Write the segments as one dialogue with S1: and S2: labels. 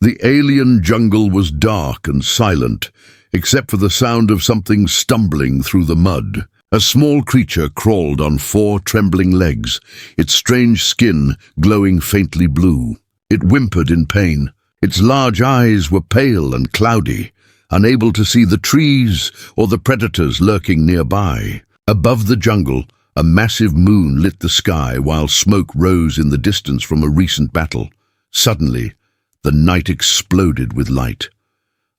S1: The alien jungle was dark and silent, except for the sound of something stumbling through the mud. A small creature crawled on 4 trembling legs, its strange skin glowing faintly blue. It whimpered in pain. Its large eyes were pale and cloudy, unable to see the trees or the predators lurking nearby. Above the jungle, a massive moon lit the sky while smoke rose in the distance from a recent battle. Suddenly, the night exploded with light.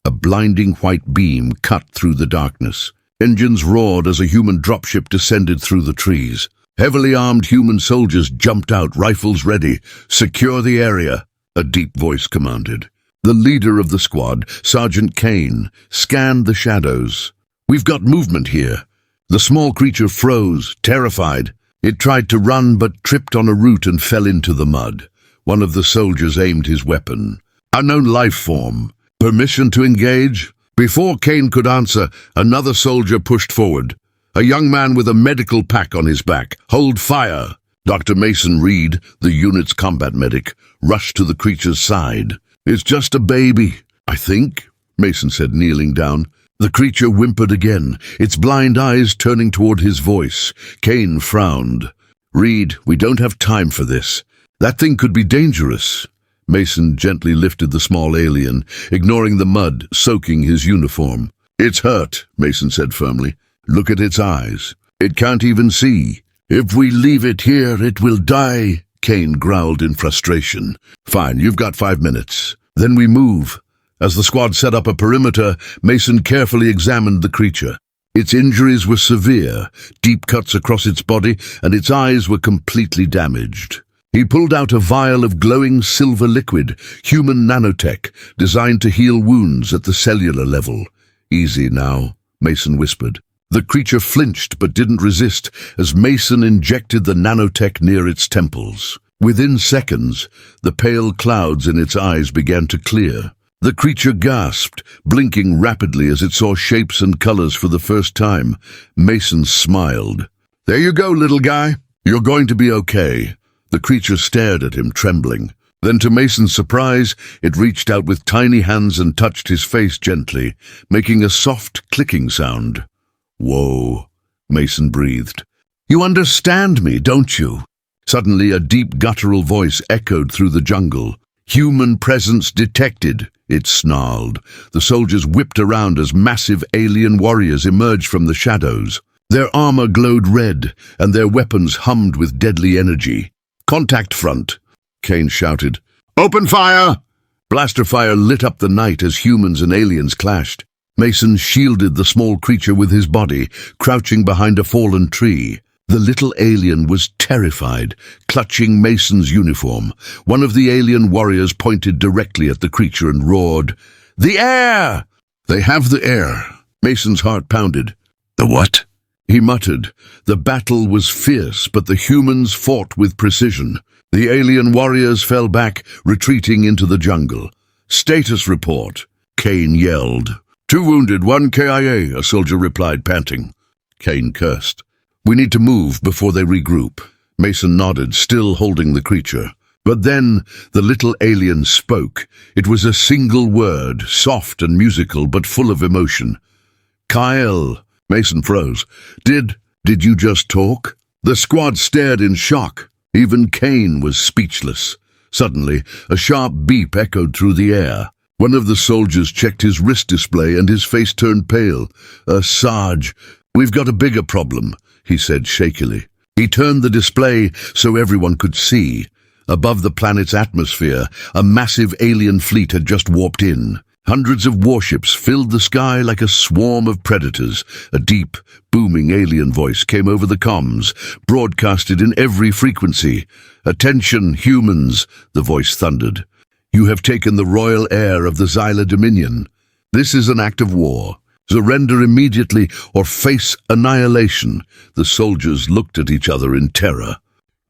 S1: A blinding white beam cut through the darkness. Engines roared as a human dropship descended through the trees. Heavily armed human soldiers jumped out, rifles ready. "Secure the area," a deep voice commanded. The leader of the squad, Sergeant Kael, scanned the shadows. "We've got movement here." The small creature froze, terrified. It tried to run but tripped on a root and fell into the mud. One of the soldiers aimed his weapon. "Unknown life form. Permission to engage?" Before Kael could answer, another soldier pushed forward. A young man with a medical pack on his back. "Hold fire!" Dr. Mason Reed, the unit's combat medic, rushed to the creature's side. "It's just a baby, I think," Mason said, kneeling down. The creature whimpered again, its blind eyes turning toward his voice. Kael frowned. "Reed, we don't have time for this. That thing could be dangerous." Mason gently lifted the small alien, ignoring the mud soaking his uniform. "It's hurt," Mason said firmly. "Look at its eyes. It can't even see." "If we leave it here, it will die," Kael growled in frustration. "Fine, you've got 5 minutes. Then we move." As the squad set up a perimeter, Mason carefully examined the creature. Its injuries were severe, deep cuts across its body, and its eyes were completely damaged. He pulled out a vial of glowing silver liquid, human nanotech, designed to heal wounds at the cellular level. "Easy now," Mason whispered. The creature flinched but didn't resist as Mason injected the nanotech near its temples. Within seconds, the pale clouds in its eyes began to clear. The creature gasped, blinking rapidly as it saw shapes and colors for the first time. Mason smiled. "There you go, little guy. You're going to be okay." The creature stared at him, trembling. Then, to Mason's surprise, it reached out with tiny hands and touched his face gently, making a soft clicking sound. "Whoa," Mason breathed. "You understand me, don't you?" Suddenly, a deep guttural voice echoed through the jungle. "Human presence detected," it snarled. The soldiers whipped around as massive alien warriors emerged from the shadows. Their armor glowed red, and their weapons hummed with deadly energy. "Contact front," Kael shouted. "Open fire!" Blaster fire lit up the night as humans and aliens clashed. Mason shielded the small creature with his body, crouching behind a fallen tree. The little alien was terrified, clutching Mason's uniform. One of the alien warriors pointed directly at the creature and roared, "The heir!" "They have the heir." Mason's heart pounded. "The what?" He muttered. The battle was fierce, but the humans fought with precision. The alien warriors fell back, retreating into the jungle. "Status report," Kael yelled. "2 wounded, 1 KIA, a soldier replied, panting. Kael cursed. "We need to move before they regroup." Mason nodded, still holding the creature. But then the little alien spoke. It was a single word, soft and musical, but full of emotion. "Kael." Mason froze. Did you just talk?" The squad stared in shock. Even Kael was speechless. Suddenly, a sharp beep echoed through the air. One of the soldiers checked his wrist display and his face turned pale. "Sarge, we've got a bigger problem," he said shakily. He turned the display so everyone could see. Above the planet's atmosphere, a massive alien fleet had just warped in. Hundreds of warships filled the sky like a swarm of predators. A deep, booming alien voice came over the comms, broadcasted in every frequency. "Attention, humans," the voice thundered. "You have taken the royal heir of the Xyla Dominion. This is an act of war. Surrender immediately or face annihilation." The soldiers looked at each other in terror.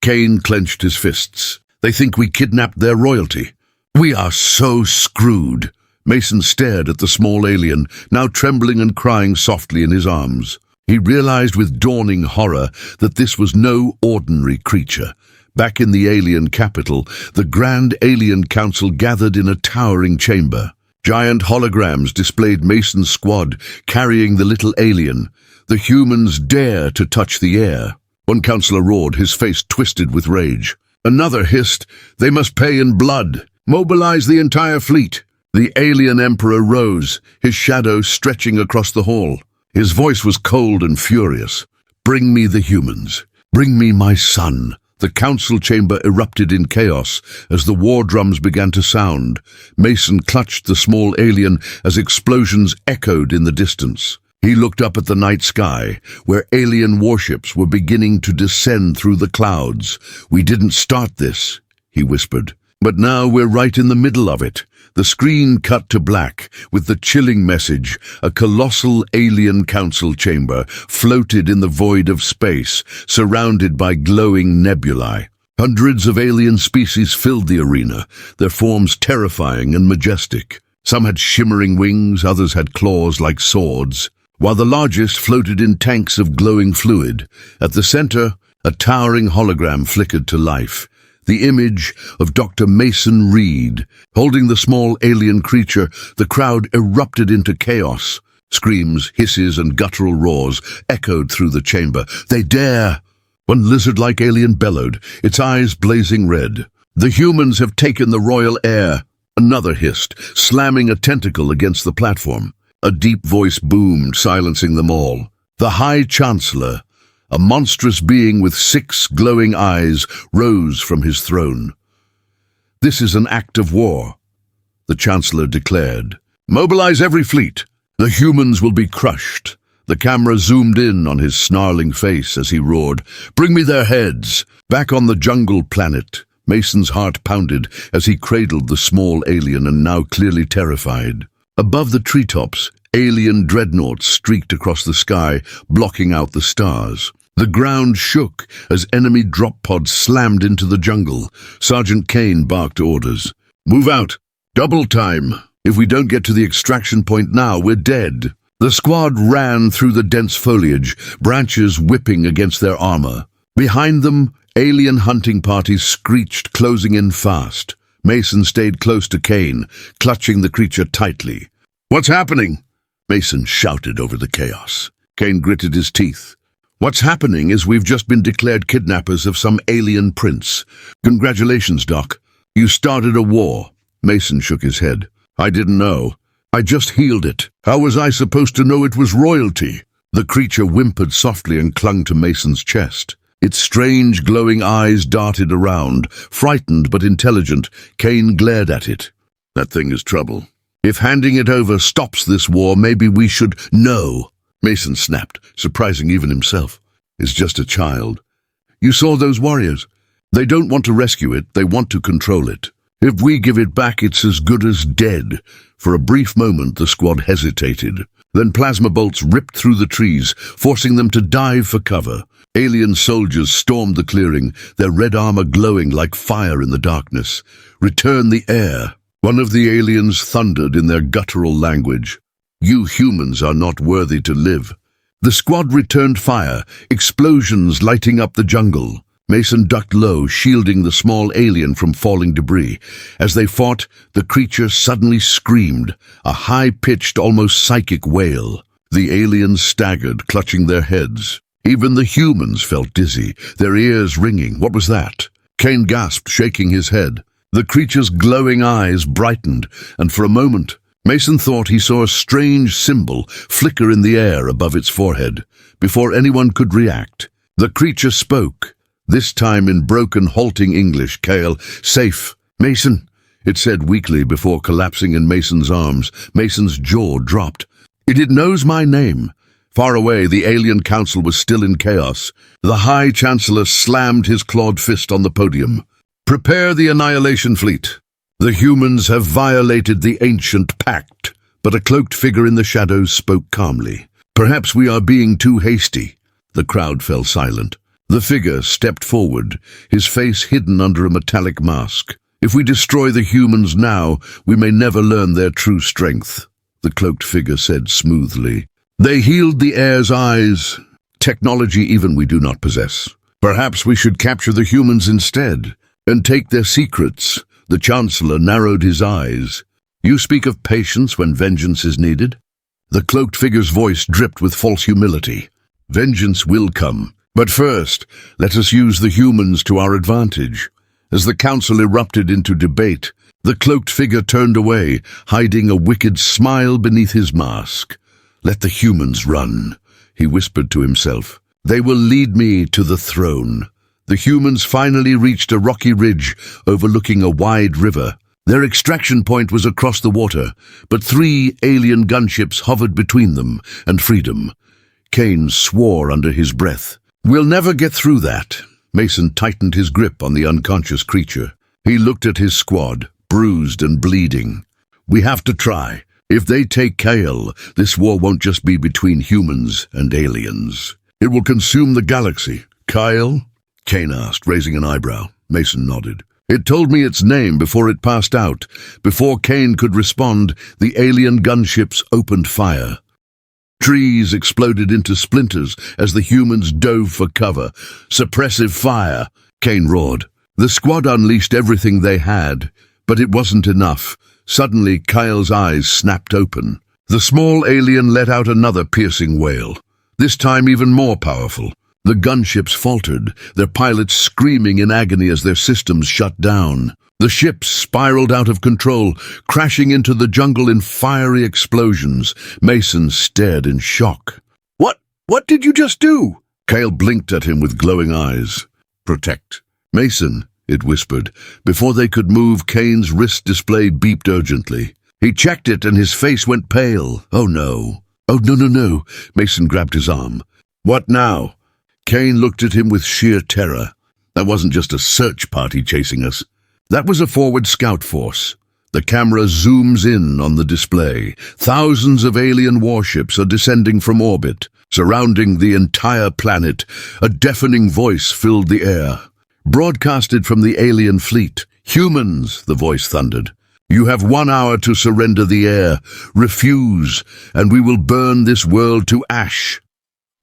S1: Kael clenched his fists. "They think we kidnapped their royalty. We are so screwed." Mason stared at the small alien, now trembling and crying softly in his arms. He realized with dawning horror that this was no ordinary creature. Back in the alien capital, the Grand Alien Council gathered in a towering chamber. Giant holograms displayed Mason's squad carrying the little alien. The humans dare to touch the air. One counselor roared, his face twisted with rage. Another hissed, "They must pay in blood. Mobilize the entire fleet." The alien emperor rose, his shadow stretching across the hall. His voice was cold and furious. "Bring me the humans. Bring me my son." The council chamber erupted in chaos as the war drums began to sound. Mason clutched the small alien as explosions echoed in the distance. He looked up at the night sky, where alien warships were beginning to descend through the clouds. "We didn't start this," he whispered. "But now we're right in the middle of it." The screen cut to black, with the chilling message: a colossal alien council chamber floated in the void of space, surrounded by glowing nebulae. Hundreds of alien species filled the arena, their forms terrifying and majestic. Some had shimmering wings, others had claws like swords, while the largest floated in tanks of glowing fluid. At the center, a towering hologram flickered to life. The image of Dr. Mason Reed. Holding the small alien creature, the crowd erupted into chaos. Screams, hisses, and guttural roars echoed through the chamber. "They dare!" One lizard-like alien bellowed, its eyes blazing red. "The humans have taken the royal heir!" Another hissed, slamming a tentacle against the platform. A deep voice boomed, silencing them all. The High Chancellor, a monstrous being with 6 glowing eyes, rose from his throne. "This is an act of war," the Chancellor declared. "Mobilize every fleet. The humans will be crushed." The camera zoomed in on his snarling face as he roared, "Bring me their heads!" Back on the jungle planet, Mason's heart pounded as he cradled the small alien, and now clearly terrified. Above the treetops, alien dreadnoughts streaked across the sky, blocking out the stars. The ground shook as enemy drop pods slammed into the jungle. Sergeant Kane barked orders. "Move out! Double time! If we don't get to the extraction point now, we're dead!" The squad ran through the dense foliage, branches whipping against their armor. Behind them, alien hunting parties screeched, closing in fast. Mason stayed close to Kane, clutching the creature tightly. "What's happening?" Mason shouted over the chaos. Kane gritted his teeth. "What's happening is we've just been declared kidnappers of some alien prince. Congratulations, Doc. You started a war." Mason shook his head. "I didn't know. I just healed it. How was I supposed to know it was royalty?" The creature whimpered softly and clung to Mason's chest. Its strange, glowing eyes darted around. Frightened but intelligent, Kane glared at it. "That thing is trouble. If handing it over stops this war, maybe we should..." "No!" Mason snapped, surprising even himself. "It's just a child. You saw those warriors? They don't want to rescue it, they want to control it. If we give it back, it's as good as dead." For a brief moment, the squad hesitated. Then plasma bolts ripped through the trees, forcing them to dive for cover. Alien soldiers stormed the clearing, their red armor glowing like fire in the darkness. "Return the heir." One of the aliens thundered in their guttural language. "You humans are not worthy to live." The squad returned fire, explosions lighting up the jungle. Mason ducked low, shielding the small alien from falling debris. As they fought, the creature suddenly screamed, a high-pitched, almost psychic wail. The aliens staggered, clutching their heads. Even the humans felt dizzy, their ears ringing. What was that? Kane gasped, shaking his head. The creature's glowing eyes brightened, and for a moment, Mason thought he saw a strange symbol flicker in the air above its forehead. Before anyone could react, the creature spoke. This time in broken, halting English. "Kael, safe." "Mason," it said weakly before collapsing in Mason's arms. Mason's jaw dropped. "It knows my name." Far away, the alien council was still in chaos. The High Chancellor slammed his clawed fist on the podium. "Prepare the annihilation fleet. The humans have violated the ancient pact." But a cloaked figure in the shadows spoke calmly. "Perhaps we are being too hasty." The crowd fell silent. The figure stepped forward, his face hidden under a metallic mask. "If we destroy the humans now, we may never learn their true strength," the cloaked figure said smoothly. "They healed the heir's eyes, technology even we do not possess. Perhaps we should capture the humans instead, and take their secrets. The Chancellor narrowed his eyes. You speak of patience when vengeance is needed? The cloaked figure's voice dripped with false humility. Vengeance will come, but first, let us use the humans to our advantage. As the council erupted into debate, the cloaked figure turned away, hiding a wicked smile beneath his mask. Let the humans run, he whispered to himself. They will lead me to the throne. The humans finally reached a rocky ridge overlooking a wide river. Their extraction point was across the water, but 3 alien gunships hovered between them and freedom. Kael swore under his breath. We'll never get through that. Mason tightened his grip on the unconscious creature. He looked at his squad, bruised and bleeding. We have to try. If they take Kael, this war won't just be between humans and aliens. It will consume the galaxy. Kael? Kael asked, raising an eyebrow. Mason nodded. It told me its name before it passed out. Before Kael could respond, the alien gunships opened fire. Trees exploded into splinters as the humans dove for cover. Suppressive fire, Kael roared. The squad unleashed everything they had, but it wasn't enough. Suddenly, Kael's eyes snapped open. The small alien let out another piercing wail, this time even more powerful. The gunships faltered, their pilots screaming in agony as their systems shut down. The ships spiraled out of control, crashing into the jungle in fiery explosions. Mason stared in shock. What did you just do? Kael blinked at him with glowing eyes. Protect. Mason, it whispered. Before they could move, Kael's wrist display beeped urgently. He checked it and his face went pale. Oh no. Oh no. Mason grabbed his arm. What now? Kael looked at him with sheer terror. That wasn't just a search party chasing us. That was a forward scout force. The camera zooms in on the display. Thousands of alien warships are descending from orbit, surrounding the entire planet. A deafening voice filled the air. Broadcasted from the alien fleet. Humans, the voice thundered. You have 1 hour to surrender the air. Refuse, and we will burn this world to ash.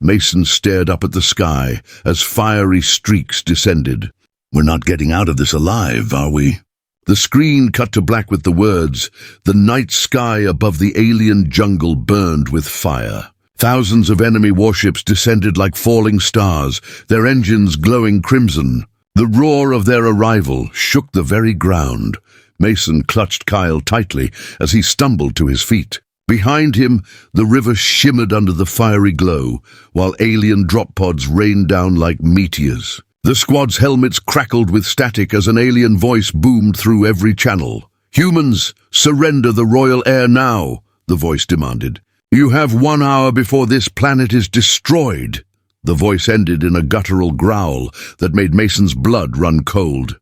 S1: Mason stared up at the sky as fiery streaks descended. We're not getting out of this alive, are we? The screen cut to black with the words. The night sky above the alien jungle burned with fire. Thousands of enemy warships descended like falling stars, their engines glowing crimson. The roar of their arrival shook the very ground. Mason clutched Kael tightly as he stumbled to his feet. Behind him, the river shimmered under the fiery glow, while alien drop pods rained down like meteors. The squad's helmets crackled with static as an alien voice boomed through every channel. Humans, surrender the royal air now, the voice demanded. You have 1 hour before this planet is destroyed. The voice ended in a guttural growl that made Mason's blood run cold.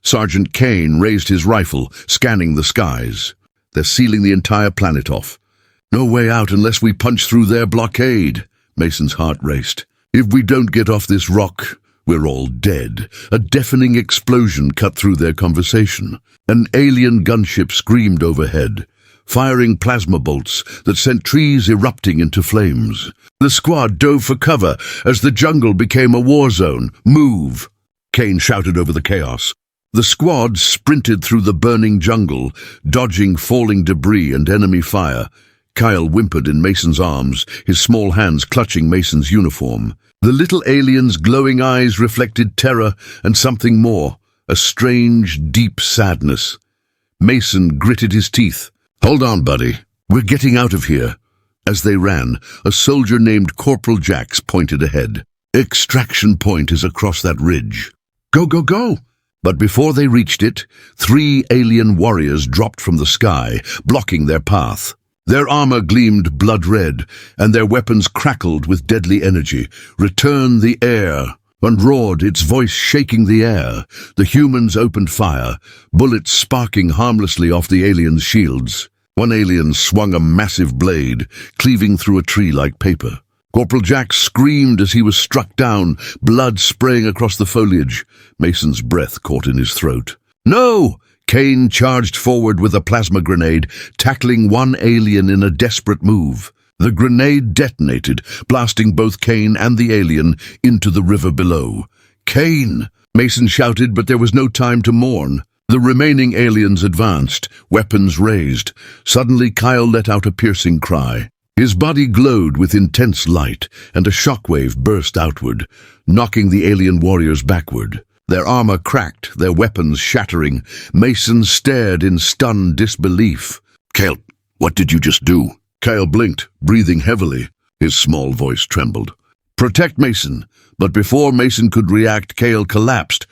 S1: Sergeant Kael raised his rifle, scanning the skies. They're sealing the entire planet off. No way out unless we punch through their blockade. Mason's heart raced. If we don't get off this rock, we're all dead. A deafening explosion cut through their conversation. An alien gunship screamed overhead, firing plasma bolts that sent trees erupting into flames. The squad dove for cover as the jungle became a war zone. Move! Kael shouted over the chaos. The squad sprinted through the burning jungle, dodging falling debris and enemy fire. Kael whimpered in Mason's arms, his small hands clutching Mason's uniform. The little alien's glowing eyes reflected terror and something more, a strange, deep sadness. Mason gritted his teeth. Hold on, buddy. We're getting out of here. As they ran, a soldier named Corporal Jax pointed ahead. Extraction point is across that ridge. Go, go, go! But before they reached it, 3 alien warriors dropped from the sky, blocking their path. Their armor gleamed blood-red, and their weapons crackled with deadly energy. Return the air! And roared, its voice shaking the air. The humans opened fire, bullets sparking harmlessly off the aliens' shields. One alien swung a massive blade, cleaving through a tree like paper. Corporal Jack screamed as he was struck down, blood spraying across the foliage. Mason's breath caught in his throat. No! Kael charged forward with a plasma grenade, tackling one alien in a desperate move. The grenade detonated, blasting both Kael and the alien into the river below. Cain! Mason shouted, but there was no time to mourn. The remaining aliens advanced, weapons raised. Suddenly Kael let out a piercing cry. His body glowed with intense light, and a shockwave burst outward, knocking the alien warriors backward. Their armor cracked, their weapons shattering. Mason stared in stunned disbelief. "Kael, what did you just do?" Kael blinked, breathing heavily. His small voice trembled. "Protect Mason." But before Mason could react, Kael collapsed,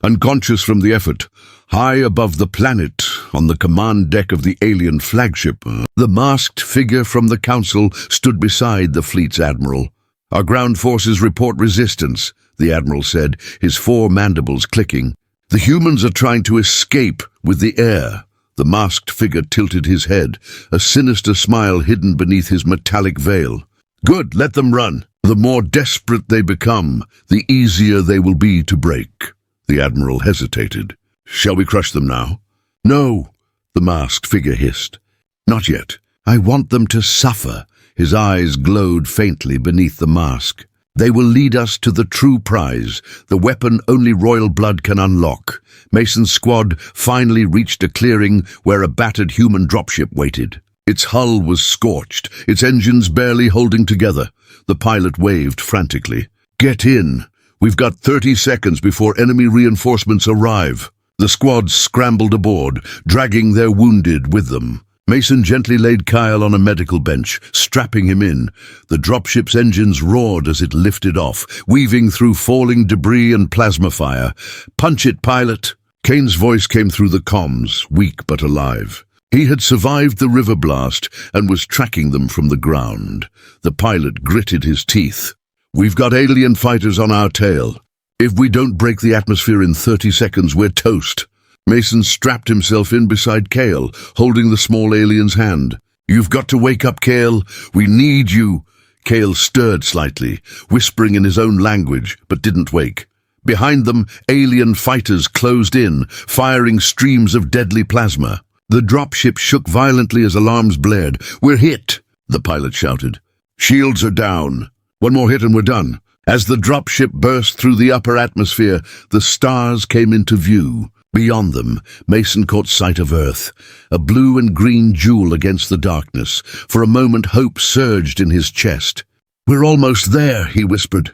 S1: unconscious from the effort. High above the planet, on the command deck of the alien flagship, the masked figure from the Council stood beside the fleet's admiral. "Our ground forces report resistance," the admiral said, his four mandibles clicking. "The humans are trying to escape with the heir." The masked figure tilted his head, a sinister smile hidden beneath his metallic veil. "Good, let them run. The more desperate they become, the easier they will be to break." The admiral hesitated. "Shall we crush them now?" "No," the masked figure hissed. "Not yet. I want them to suffer." His eyes glowed faintly beneath the mask. "They will lead us to the true prize, the weapon only royal blood can unlock." Mason's squad finally reached a clearing where a battered human dropship waited. Its hull was scorched, its engines barely holding together. The pilot waved frantically. "Get in. We've got 30 seconds before enemy reinforcements arrive." The squad scrambled aboard, dragging their wounded with them. Mason gently laid Kael on a medical bench, strapping him in. The dropship's engines roared as it lifted off, weaving through falling debris and plasma fire. "Punch it, pilot!" Kane's voice came through the comms, weak but alive. He had survived the river blast and was tracking them from the ground. The pilot gritted his teeth. "We've got alien fighters on our tail. If we don't break the atmosphere in 30 seconds, we're toast." Mason strapped himself in beside Kael, holding the small alien's hand. "You've got to wake up, Kael. We need you." Kael stirred slightly, whispering in his own language, but didn't wake. Behind them, alien fighters closed in, firing streams of deadly plasma. The dropship shook violently as alarms blared. "We're hit," the pilot shouted. "Shields are down. One more hit and we're done." As the dropship burst through the upper atmosphere, the stars came into view. Beyond them, Mason caught sight of Earth, a blue and green jewel against the darkness. For a moment, hope surged in his chest. "We're almost there," he whispered.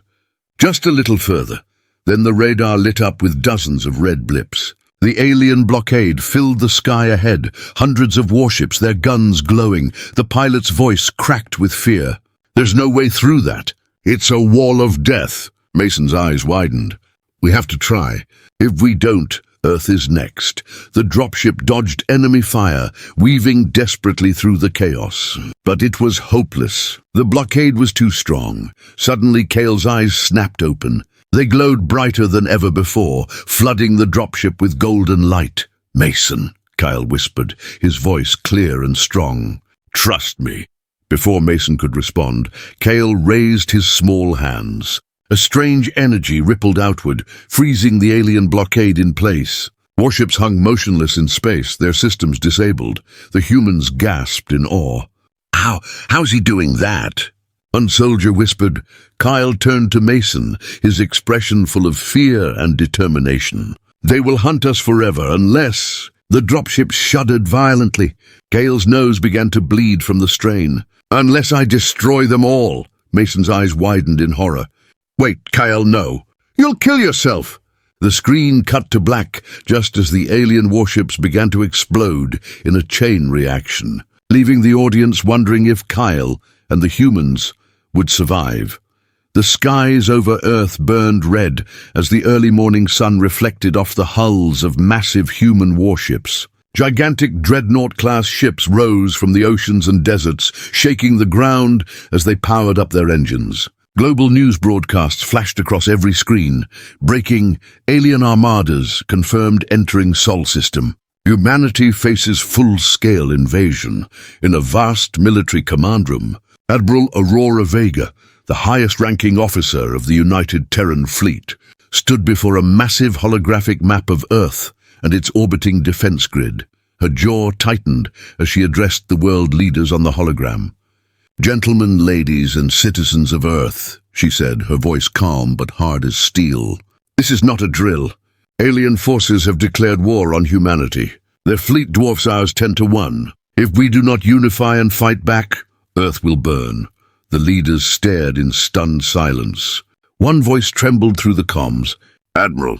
S1: "Just a little further." Then the radar lit up with dozens of red blips. The alien blockade filled the sky ahead, hundreds of warships, their guns glowing. The pilot's voice cracked with fear. "There's no way through that. It's a wall of death." Mason's eyes widened. "We have to try. If we don't, Earth is next." The dropship dodged enemy fire, weaving desperately through the chaos. But it was hopeless. The blockade was too strong. Suddenly, Kael's eyes snapped open. They glowed brighter than ever before, flooding the dropship with golden light. "Mason," Kael whispered, his voice clear and strong. "Trust me." Before Mason could respond, Kael raised his small hands. A strange energy rippled outward, freezing the alien blockade in place. Warships hung motionless in space, their systems disabled. The humans gasped in awe. How's he doing that?" One soldier whispered. Kael turned to Mason, his expression full of fear and determination. "They will hunt us forever unless—" The dropship shuddered violently. Kael's nose began to bleed from the strain. "Unless I destroy them all." Mason's eyes widened in horror. "Wait, Kael, no. You'll kill yourself." The screen cut to black just as the alien warships began to explode in a chain reaction, leaving the audience wondering if Kael and the humans would survive. The skies over Earth burned red as the early morning sun reflected off the hulls of massive human warships. Gigantic dreadnought-class ships rose from the oceans and deserts, shaking the ground as they powered up their engines. Global news broadcasts flashed across every screen, breaking alien armadas confirmed entering Sol system. Humanity faces full-scale invasion. In a vast military command room, Admiral Aurora Vega, the highest-ranking officer of the United Terran Fleet, stood before a massive holographic map of Earth and its orbiting defense grid. Her jaw tightened as she addressed the world leaders on the hologram. "Gentlemen, ladies, and citizens of Earth," she said, her voice calm but hard as steel. This is not a drill. Alien forces have declared war on humanity. Their fleet dwarfs ours 10 to 1. If we do not unify and fight back, Earth will burn. The leaders stared in stunned silence. One voice trembled through the comms. Admiral,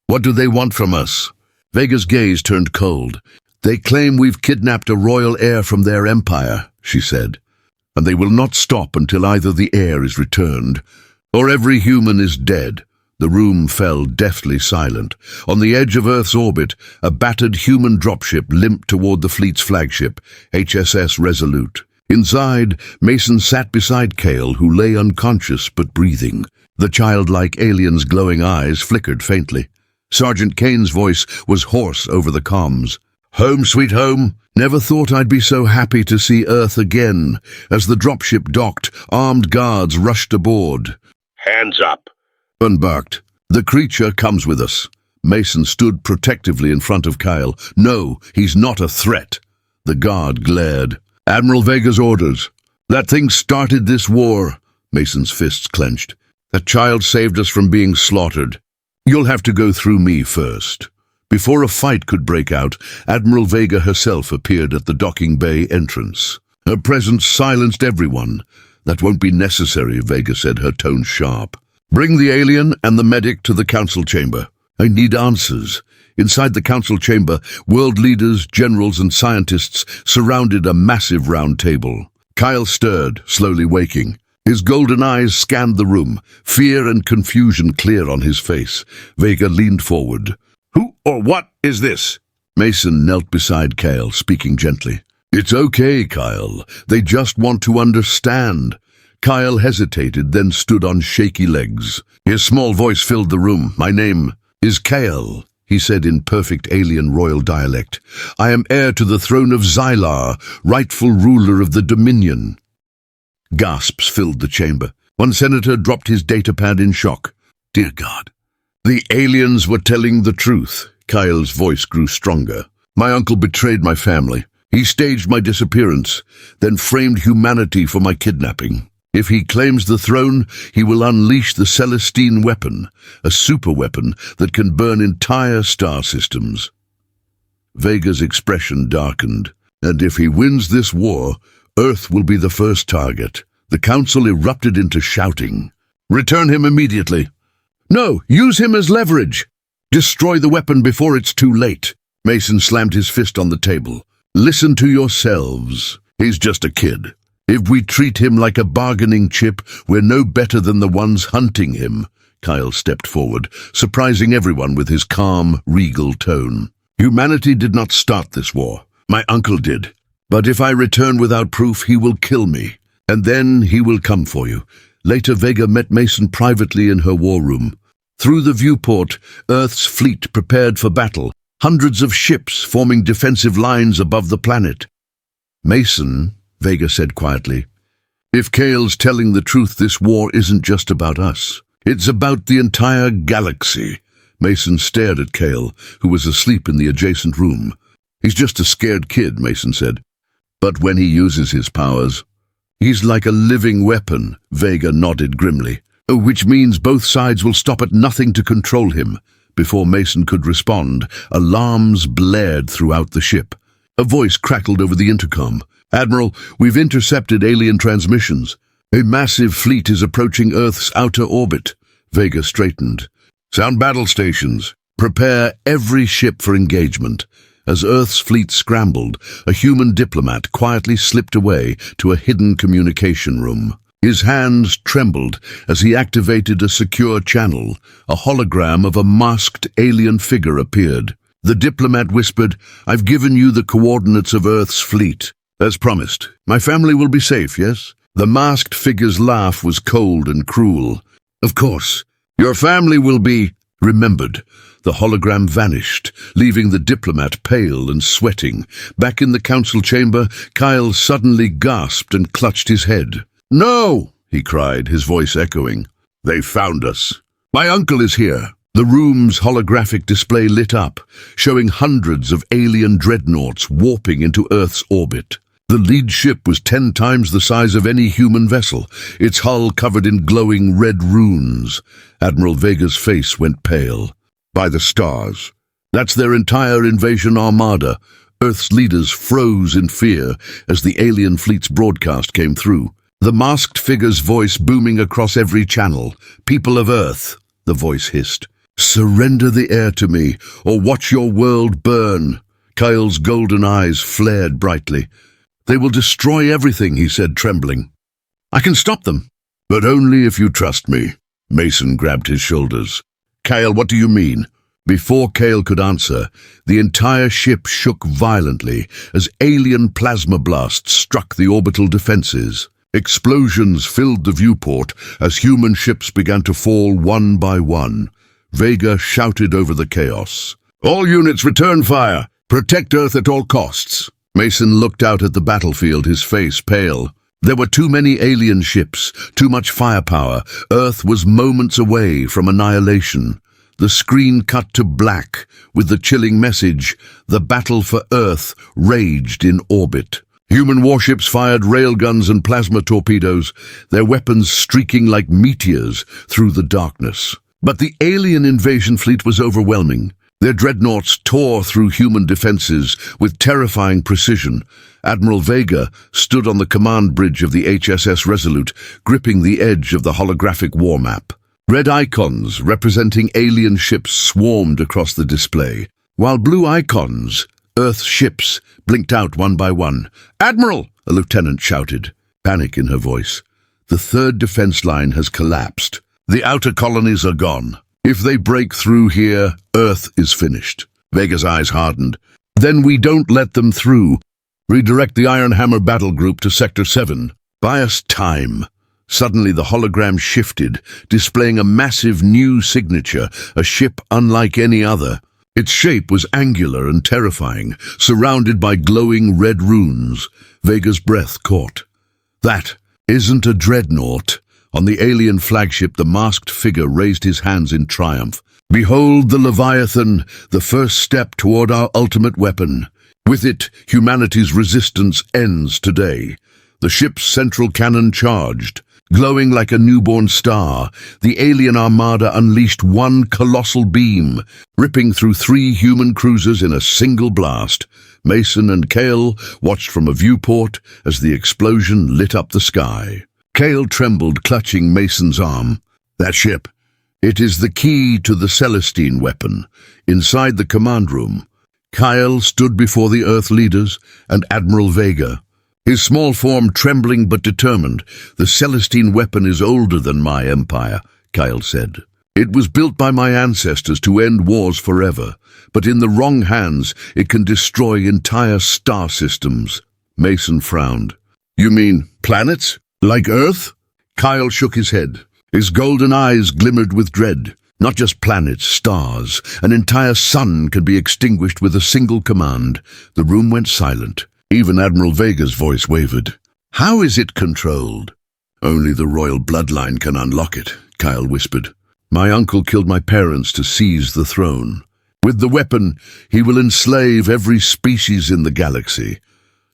S1: what do they want from us? Vega's gaze turned cold. They claim we've kidnapped a royal heir from their empire, she said. And they will not stop until either the heir is returned, or every human is dead. The room fell deathly silent. On the edge of Earth's orbit, a battered human dropship limped toward the fleet's flagship, HSS Resolute. Inside, Mason sat beside Kael, who lay unconscious but breathing. The childlike alien's glowing eyes flickered faintly. Sergeant Kane's voice was hoarse over the comms. Home, sweet home. Never thought I'd be so happy to see Earth again. As the dropship docked, armed guards rushed aboard.
S2: Hands up.
S1: Barked. The creature comes with us. Mason stood protectively in front of Kael. No, he's not a threat. The guard glared. Admiral Vega's orders. That thing started this war. Mason's fists clenched. That child saved us from being slaughtered. You'll have to go through me first. Before a fight could break out, Admiral Vega herself appeared at the docking bay entrance. Her presence silenced everyone. That won't be necessary, Vega said, her tone sharp. Bring the alien and the medic to the council chamber. I need answers. Inside the council chamber, world leaders, generals, and scientists surrounded a massive round table. Kael stirred, slowly waking. His golden eyes scanned the room, fear and confusion clear on his face. Vega leaned forward. Who or what is this? Mason knelt beside Kael, speaking gently. It's okay, Kael. They just want to understand. Kael hesitated, then stood on shaky legs. His small voice filled the room. My name is Kael, he said in perfect alien royal dialect. I am heir to the throne of Xylar, rightful ruler of the Dominion. Gasps filled the chamber. One senator dropped his datapad in shock. Dear God. The aliens were telling the truth. Kael's voice grew stronger. My uncle betrayed my family. He staged my disappearance, then framed humanity for my kidnapping. If he claims the throne, he will unleash the Celestine weapon, a superweapon that can burn entire star systems. Vega's expression darkened. And if he wins this war, Earth will be the first target. The council erupted into shouting. Return him immediately. No, use him as leverage. Destroy the weapon before it's too late. Mason slammed his fist on the table. Listen to yourselves. He's just a kid. If we treat him like a bargaining chip, we're no better than the ones hunting him. Kael stepped forward, surprising everyone with his calm, regal tone. Humanity did not start this war. My uncle did. But if I return without proof, he will kill me. And then he will come for you. Later, Vega met Mason privately in her war room. Through the viewport, Earth's fleet prepared for battle, hundreds of ships forming defensive lines above the planet. Mason, Vega said quietly, if Kael's telling the truth, this war isn't just about us. It's about the entire galaxy. Mason stared at Kael, who was asleep in the adjacent room. He's just a scared kid, Mason said. But when he uses his powers, he's like a living weapon. Vega nodded grimly. Which means both sides will stop at nothing to control him. Before Mason could respond, alarms blared throughout the ship. A voice crackled over the intercom. Admiral, we've intercepted alien transmissions. A massive fleet is approaching Earth's outer orbit. Vega straightened. Sound battle stations. Prepare every ship for engagement. As Earth's fleet scrambled, a human diplomat quietly slipped away to a hidden communication room. His hands trembled as he activated a secure channel. A hologram of a masked alien figure appeared. The diplomat whispered, I've given you the coordinates of Earth's fleet. As promised, my family will be safe, yes? The masked figure's laugh was cold and cruel. Of course, your family will be remembered. The hologram vanished, leaving the diplomat pale and sweating. Back in the council chamber, Kael suddenly gasped and clutched his head. No, he cried, his voice echoing. They found us. My uncle is here. The room's holographic display lit up, showing hundreds of alien dreadnoughts warping into Earth's orbit. The lead ship was 10 times the size of any human vessel, its hull covered in glowing red runes. Admiral Vega's face went pale. By the stars. That's their entire invasion armada. Earth's leaders froze in fear as the alien fleet's broadcast came through. The masked figure's voice booming across every channel. "People of Earth," the voice hissed. "Surrender the heir to me, or watch your world burn." Kael's golden eyes flared brightly. "They will destroy everything," he said, trembling. "I can stop them." "But only if you trust me." Mason grabbed his shoulders. "Kael, what do you mean?" Before Kael could answer, the entire ship shook violently as alien plasma blasts struck the orbital defenses. Explosions filled the viewport as human ships began to fall one by one. Vega shouted over the chaos. "All units return fire! Protect Earth at all costs!" Mason looked out at the battlefield, his face pale. There were too many alien ships, too much firepower. Earth was moments away from annihilation. The screen cut to black with the chilling message, "The battle for Earth raged in orbit." Human warships fired railguns and plasma torpedoes, their weapons streaking like meteors through the darkness. But the alien invasion fleet was overwhelming. Their dreadnoughts tore through human defenses with terrifying precision. Admiral Vega stood on the command bridge of the HSS Resolute, gripping the edge of the holographic war map. Red icons representing alien ships swarmed across the display, while blue icons, Earth ships, blinked out one by one. "Admiral!" a lieutenant shouted, panic in her voice. "The third defense line has collapsed. The outer colonies are gone. If they break through here, Earth is finished." Vega's eyes hardened. "Then we don't let them through. Redirect the Iron Hammer battle group to Sector 7. Buy us time." Suddenly the hologram shifted, displaying a massive new signature, a ship unlike any other. Its shape was angular and terrifying, surrounded by glowing red runes. Vega's breath caught. "That isn't a dreadnought." On the alien flagship, the masked figure raised his hands in triumph. "Behold the Leviathan, the first step toward our ultimate weapon. With it, humanity's resistance ends today." The ship's central cannon charged. Glowing like a newborn star, the alien armada unleashed one colossal beam, ripping through 3 human cruisers in a single blast. Mason and Kael watched from a viewport as the explosion lit up the sky. Kael trembled, clutching Mason's arm. "That ship, it is the key to the Celestine weapon." Inside the command room, Kael stood before the Earth leaders and Admiral Vega. His small form trembling but determined. "The Celestine weapon is older than my empire," Kael said. "It was built by my ancestors to end wars forever, but in the wrong hands it can destroy entire star systems." Mason frowned. "You mean planets? Like Earth?" Kael shook his head. His golden eyes glimmered with dread. "Not just planets, stars. An entire sun can be extinguished with a single command." The room went silent. Even Admiral Vega's voice wavered. "How is it controlled?" "Only the royal bloodline can unlock it," Kael whispered. "My uncle killed my parents to seize the throne. With the weapon, he will enslave every species in the galaxy.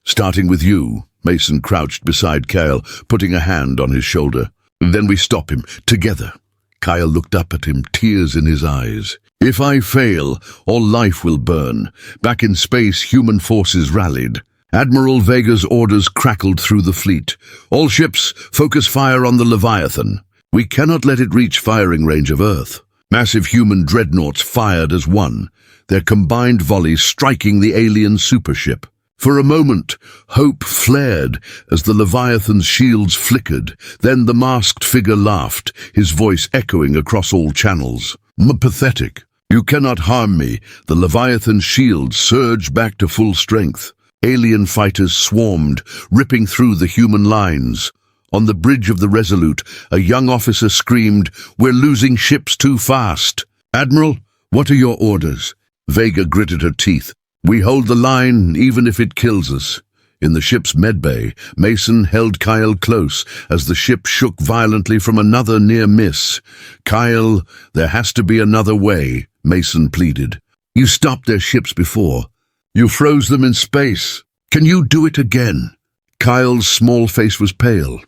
S1: Starting with you." Mason crouched beside Kael, putting a hand on his shoulder. "Then we stop him, together." Kael looked up at him, tears in his eyes. "If I fail, all life will burn." Back in space, human forces rallied. Admiral Vega's orders crackled through the fleet. "All ships, focus fire on the Leviathan. We cannot let it reach firing range of Earth." Massive human dreadnoughts fired as one, their combined volleys striking the alien supership. For a moment, hope flared as the Leviathan's shields flickered. Then the masked figure laughed, his voice echoing across all channels. "Pathetic. You cannot harm me." The Leviathan's shields surged back to full strength. Alien fighters swarmed, ripping through the human lines. On the bridge of the Resolute, a young officer screamed, "We're losing ships too fast." "Admiral, what are your orders?" Vega gritted her teeth. "We hold the line even if it kills us." In the ship's medbay, Mason held Kael close as the ship shook violently from another near miss. "Kael, there has to be another way," Mason pleaded. "You stopped their ships before. You froze them in space. Can you do it again?" Kael's small face was pale.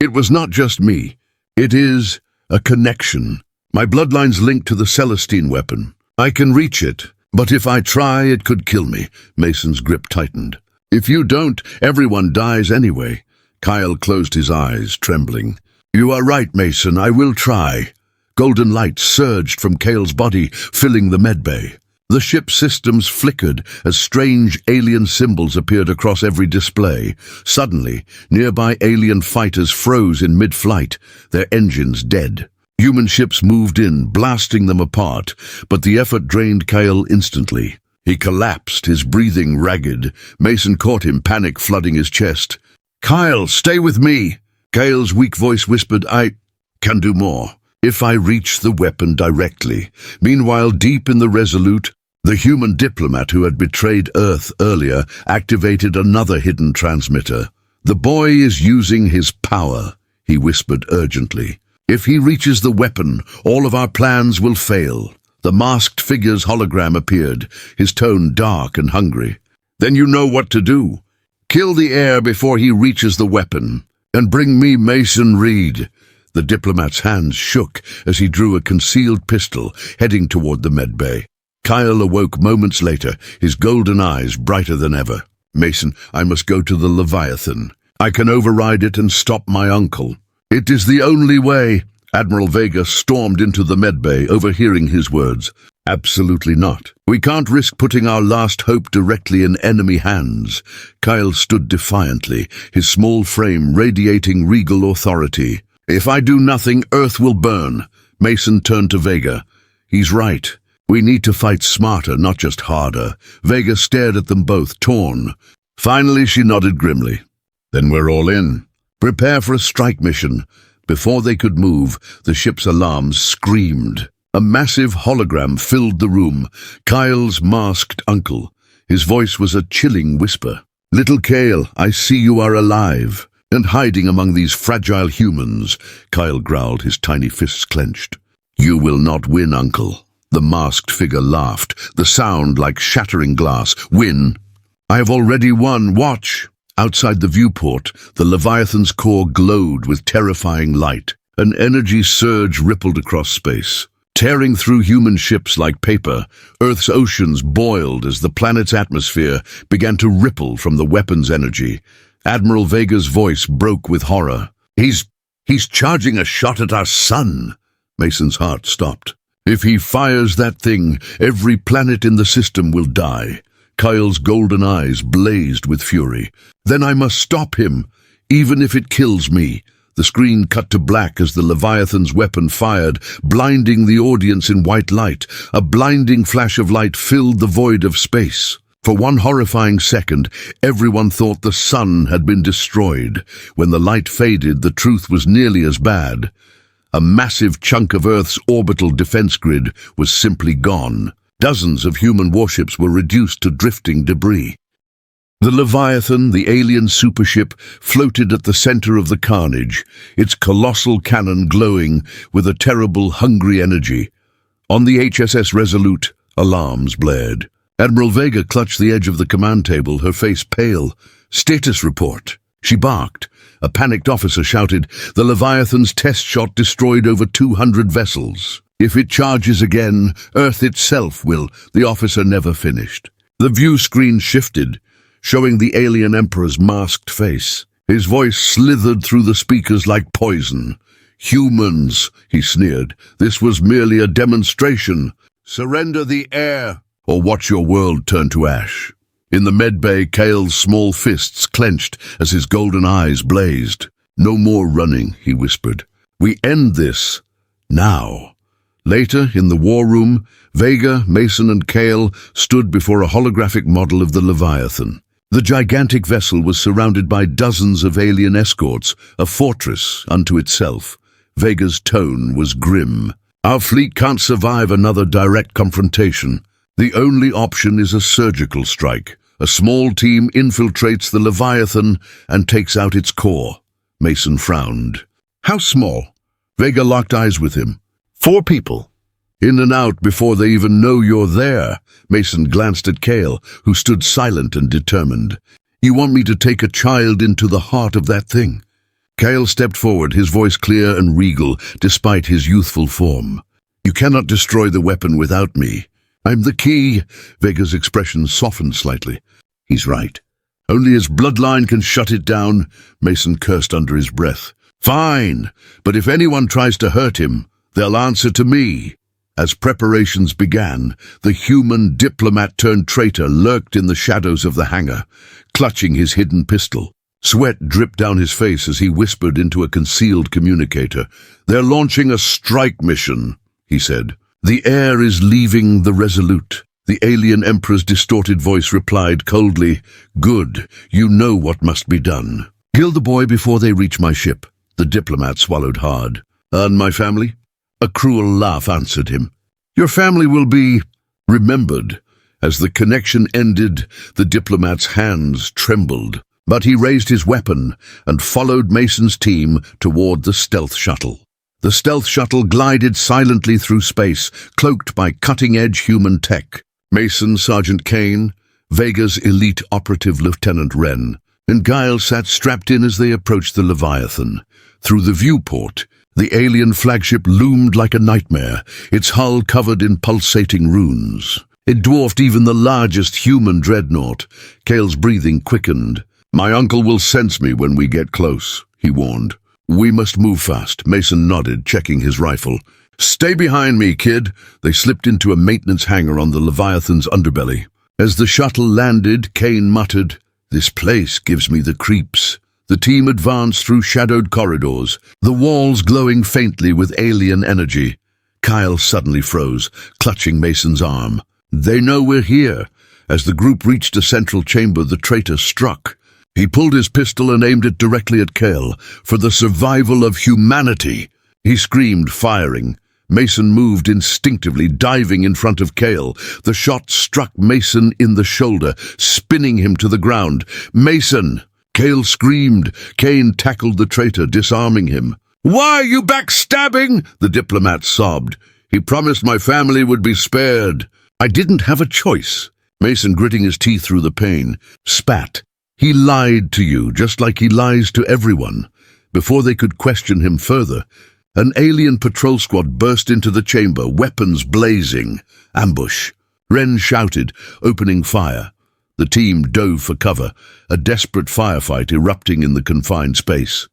S1: It was not just me. It is a connection. My bloodline's linked to the Celestine weapon. I can reach it, but if I try, it could kill me. Mason's grip tightened. If you don't, everyone dies anyway. Kael closed his eyes, trembling. You are right, Mason. I will try. Golden light surged from Kael's body, filling the medbay. The ship's systems flickered as strange alien symbols appeared across every display. Suddenly, nearby alien fighters froze in mid-flight, their engines dead. Human ships moved in, blasting them apart, but the effort drained Kael instantly. He collapsed, his breathing ragged. Mason caught him, panic flooding his chest. Kael, stay with me! Kael's weak voice whispered, I can do more. If I reach the weapon directly. Meanwhile, deep in the Resolute, the human diplomat who had betrayed Earth earlier activated another hidden transmitter. The boy is using his power, he whispered urgently. If he reaches the weapon, all of our plans will fail. The masked figure's hologram appeared, his tone dark and hungry. Then you know what to do. Kill the heir before he reaches the weapon, and bring me Mason Reed. The diplomat's hands shook as he drew a concealed pistol, heading toward the medbay. Kael awoke moments later, his golden eyes brighter than ever. Mason, I must go to the Leviathan. I can override it and stop my uncle. It is the only way. Admiral Vega stormed into the medbay, overhearing his words. Absolutely not. We can't risk putting our last hope directly in enemy hands. Kael stood defiantly, his small frame radiating regal authority. If I do nothing, Earth will burn. Mason turned to Vega. He's right. We need to fight smarter, not just harder. Vega stared at them both, torn. Finally, she nodded grimly. Then we're all in. Prepare for a strike mission. Before they could move, the ship's alarms screamed. A massive hologram filled the room, Kael's masked uncle. His voice was a chilling whisper. Little Kael, I see you are alive. And hiding among these fragile humans, Kael growled, his tiny fists clenched. You will not win, uncle. The masked figure laughed, the sound like shattering glass. Win? I have already won. Watch. Outside the viewport, the Leviathan's core glowed with terrifying light. An energy surge rippled across space. Tearing through human ships like paper, Earth's oceans boiled as the planet's atmosphere began to ripple from the weapon's energy. Admiral Vega's voice broke with horror. He's charging a shot at our sun. Mason's heart stopped. If he fires that thing, every planet in the system will die. Kael's golden eyes blazed with fury. Then I must stop him, even if it kills me. The screen cut to black as the Leviathan's weapon fired, blinding the audience in white light. A blinding flash of light filled the void of space. For one horrifying second, everyone thought the sun had been destroyed. When the light faded, the truth was nearly as bad. A massive chunk of Earth's orbital defense grid was simply gone. Dozens of human warships were reduced to drifting debris. The Leviathan, the alien supership, floated at the center of the carnage, its colossal cannon glowing with a terrible, hungry energy. On the HSS Resolute, alarms blared. Admiral Vega clutched the edge of the command table, her face pale. Status report. She barked. A panicked officer shouted, the Leviathan's test shot destroyed over 200 vessels. If it charges again, Earth itself will. The officer never finished. The view screen shifted, showing the alien emperor's masked face. His voice slithered through the speakers like poison. Humans, he sneered. This was merely a demonstration. Surrender the heir, or watch your world turn to ash. In the medbay, Kael's small fists clenched as his golden eyes blazed. No more running, he whispered. We end this. Now. Later, in the war room, Vega, Mason, and Kael stood before a holographic model of the Leviathan. The gigantic vessel was surrounded by dozens of alien escorts, a fortress unto itself. Vega's tone was grim. Our fleet can't survive another direct confrontation. The only option is a surgical strike. A small team infiltrates the Leviathan and takes out its core. Mason frowned. How small? Vega locked eyes with him. 4 people. In and out before they even know you're there. Mason glanced at Kael, who stood silent and determined. You want me to take a child into the heart of that thing?" Kael stepped forward, his voice clear and regal, despite his youthful form. "You cannot destroy the weapon without me. I'm the key." Vega's expression softened slightly. "He's right. Only his bloodline can shut it down," Mason cursed under his breath. "Fine, but if anyone tries to hurt him, they'll answer to me." As preparations began, the human diplomat-turned-traitor lurked in the shadows of the hangar, clutching his hidden pistol. Sweat dripped down his face as he whispered into a concealed communicator. "They're launching a strike mission," he said. "The heir is leaving the Resolute." The alien emperor's distorted voice replied coldly, "Good, you know what must be done. Kill the boy before they reach my ship." The diplomat swallowed hard. "And my family?" A cruel laugh answered him. "Your family will be remembered." As the connection ended, the diplomat's hands trembled, but he raised his weapon and followed Mason's team toward the stealth shuttle. The stealth shuttle glided silently through space, cloaked by cutting-edge human tech. Mason, Sergeant Kane, Vega's elite operative Lieutenant Wren, and Kael sat strapped in as they approached the Leviathan. Through the viewport, the alien flagship loomed like a nightmare, its hull covered in pulsating runes. It dwarfed even the largest human dreadnought. Kael's breathing quickened. "My uncle will sense me when we get close," he warned. "We must move fast." Mason nodded, checking his rifle. "Stay behind me, kid." They slipped into a maintenance hangar on the Leviathan's underbelly. As the shuttle landed, Kane muttered, "This place gives me the creeps." The team advanced through shadowed corridors, the walls glowing faintly with alien energy. Kael suddenly froze, clutching Mason's arm. "They know we're here." As the group reached a central chamber, the traitor struck. He pulled his pistol and aimed it directly at Kael. "For the survival of humanity!" He screamed, firing. Mason moved instinctively, diving in front of Kael. The shot struck Mason in the shoulder, spinning him to the ground. "Mason!" Kael screamed. Kane tackled the traitor, disarming him. "Why are you backstabbing?" the diplomat sobbed. "He promised my family would be spared." "I didn't have a choice." Mason, gritting his teeth through the pain, spat. "He lied to you, just like he lies to everyone." Before they could question him further, an alien patrol squad burst into the chamber, weapons blazing. Ambush. Wren shouted, opening fire. The team dove for cover, a desperate firefight erupting in the confined space.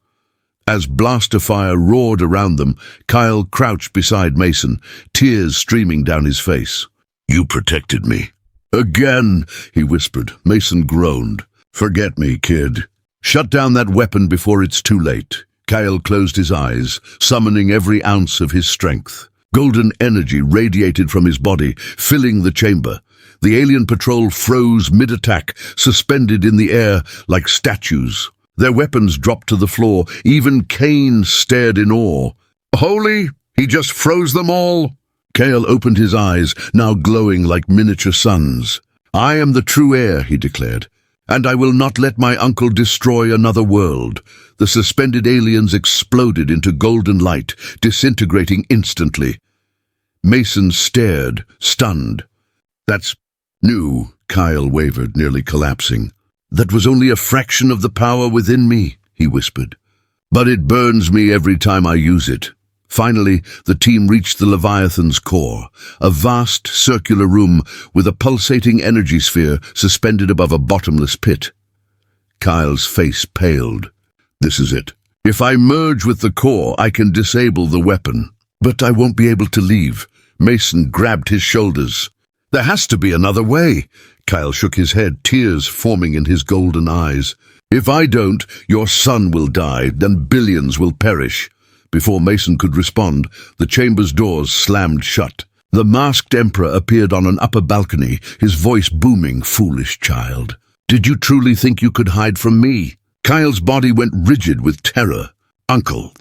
S1: As blaster fire roared around them, Kael crouched beside Mason, tears streaming down his face. "You protected me." "Again," he whispered. Mason groaned. "Forget me, kid. Shut down that weapon before it's too late." Kael closed his eyes, summoning every ounce of his strength. Golden energy radiated from his body, filling the chamber. The alien patrol froze mid-attack, suspended in the air like statues. Their weapons dropped to the floor. Even Kane stared in awe. "Holy, he just froze them all!" Kael opened his eyes, now glowing like miniature suns. "I am the true heir," he declared, "and I will not let my uncle destroy another world." The suspended aliens exploded into golden light, disintegrating instantly. Mason stared, stunned. "That's new," Kael wavered, nearly collapsing. "That was only a fraction of the power within me," he whispered. "But it burns me every time I use it." Finally, the team reached the Leviathan's core, a vast circular room with a pulsating energy sphere suspended above a bottomless pit. Kael's face paled. "This is it. If I merge with the core, I can disable the weapon. But I won't be able to leave." Mason grabbed his shoulders. "There has to be another way." Kael shook his head, tears forming in his golden eyes. "If I don't, your son will die, then billions will perish." Before Mason could respond, the chamber's doors slammed shut. The masked emperor appeared on an upper balcony, his voice booming, "Foolish child. Did you truly think you could hide from me?" Kael's body went rigid with terror. "Uncle."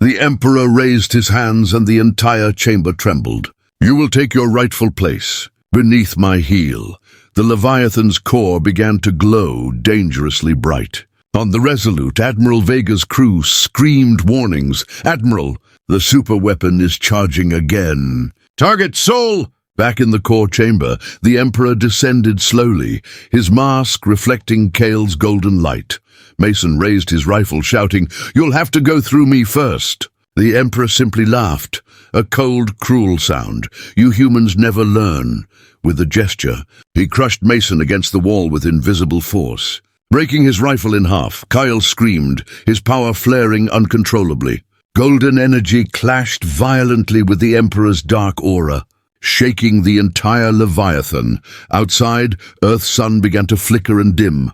S1: The emperor raised his hands and the entire chamber trembled. "You will take your rightful place, beneath my heel." The Leviathan's core began to glow, dangerously bright. On the Resolute, Admiral Vega's crew screamed warnings. "Admiral, the superweapon is charging again." "Target Sol!" Back in the core chamber, the Emperor descended slowly, his mask reflecting Kael's golden light. Mason raised his rifle, shouting, "You'll have to go through me first." The Emperor simply laughed, a cold, cruel sound. "You humans never learn." With a gesture, he crushed Mason against the wall with invisible force. Breaking his rifle in half, Kael screamed, his power flaring uncontrollably. Golden energy clashed violently with the Emperor's dark aura, shaking the entire Leviathan. Outside, Earth's sun began to flicker and dim,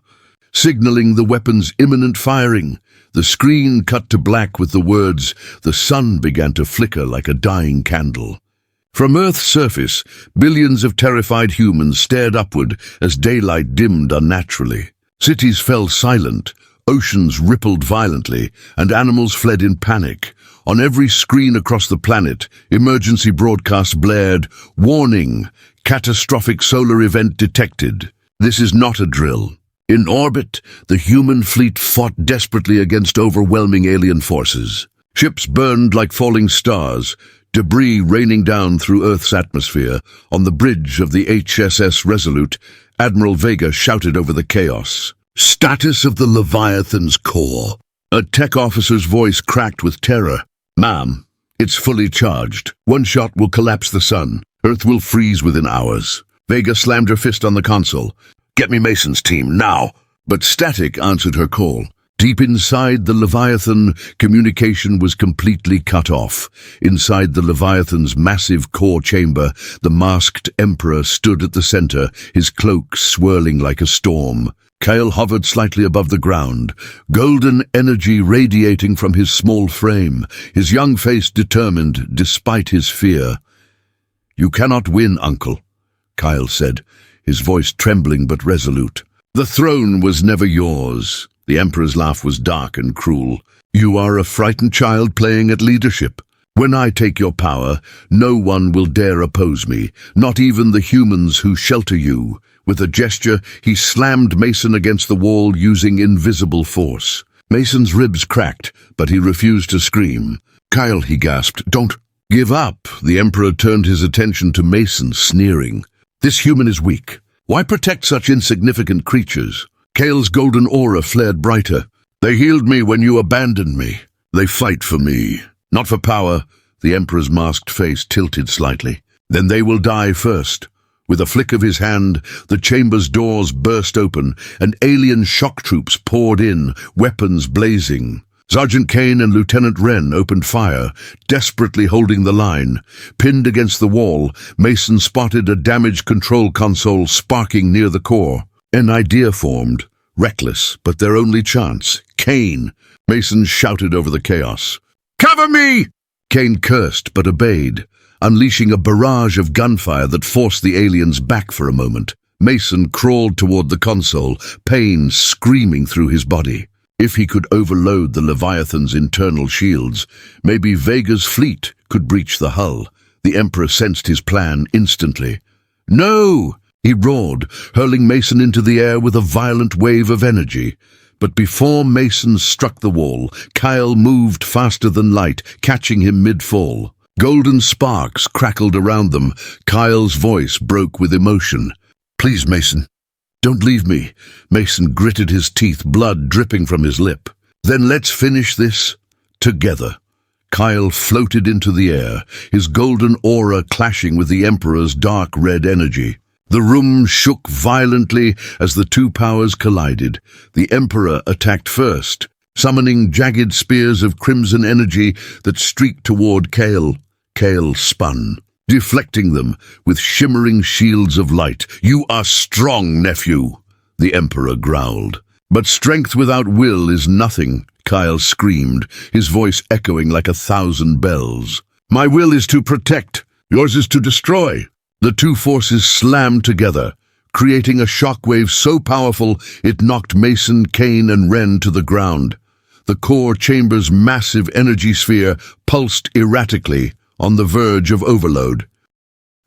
S1: signaling the weapon's imminent firing. The screen cut to black with the words, "The sun began to flicker like a dying candle." From Earth's surface, billions of terrified humans stared upward as daylight dimmed unnaturally. Cities fell silent, oceans rippled violently, and animals fled in panic. On every screen across the planet, emergency broadcasts blared, "Warning! Catastrophic solar event detected." This is not a drill. In orbit, the human fleet fought desperately against overwhelming alien forces. Ships burned like falling stars, debris raining down through Earth's atmosphere. On the bridge of the HSS Resolute, Admiral Vega shouted over the chaos. "Status of the Leviathan's core." A tech officer's voice cracked with terror. "Ma'am, it's fully charged. One shot will collapse the sun. Earth will freeze within hours." Vega slammed her fist on the console. "Get me Mason's team, now!" But static answered her call. Deep inside the Leviathan, communication was completely cut off. Inside the Leviathan's massive core chamber, the masked Emperor stood at the center, his cloak swirling like a storm. Kael hovered slightly above the ground, golden energy radiating from his small frame, his young face determined despite his fear. "You cannot win, Uncle," Kael said, his voice trembling but resolute. "The throne was never yours." The Emperor's laugh was dark and cruel. "You are a frightened child playing at leadership. When I take your power, no one will dare oppose me, not even the humans who shelter you." With a gesture, he slammed Mason against the wall using invisible force. Mason's ribs cracked, but he refused to scream. "Kael," he gasped, "don't give up." The Emperor turned his attention to Mason, sneering. "This human is weak. Why protect such insignificant creatures?" Kael's golden aura flared brighter. "They healed me when you abandoned me. They fight for me, not for power." The Emperor's masked face tilted slightly. "Then they will die first." With a flick of his hand, the chamber's doors burst open, and alien shock troops poured in, weapons blazing. Sergeant Kane and Lieutenant Wren opened fire, desperately holding the line. Pinned against the wall, Mason spotted a damaged control console sparking near the core. An idea formed, reckless, but their only chance. "Kane!" Mason shouted over the chaos. "Cover me!" Kane cursed but obeyed, unleashing a barrage of gunfire that forced the aliens back for a moment. Mason crawled toward the console, pain screaming through his body. If he could overload the Leviathan's internal shields, maybe Vega's fleet could breach the hull. The Emperor sensed his plan instantly. "No!" he roared, hurling Mason into the air with a violent wave of energy. But before Mason struck the wall, Kael moved faster than light, catching him mid-fall. Golden sparks crackled around them. Kael's voice broke with emotion. "Please, Mason, don't leave me." Mason gritted his teeth, blood dripping from his lip. "Then let's finish this together." Kael floated into the air, his golden aura clashing with the Emperor's dark red energy. The room shook violently as the two powers collided. The Emperor attacked first, summoning jagged spears of crimson energy that streaked toward Kael. Kael spun, deflecting them with shimmering shields of light. "You are strong, nephew," the Emperor growled. "But strength without will is nothing," Kael screamed, his voice echoing like 1,000 bells. "My will is to protect, yours is to destroy." The two forces slammed together, creating a shockwave so powerful it knocked Mason, Kane, and Wren to the ground. The core chamber's massive energy sphere pulsed erratically, on the verge of overload.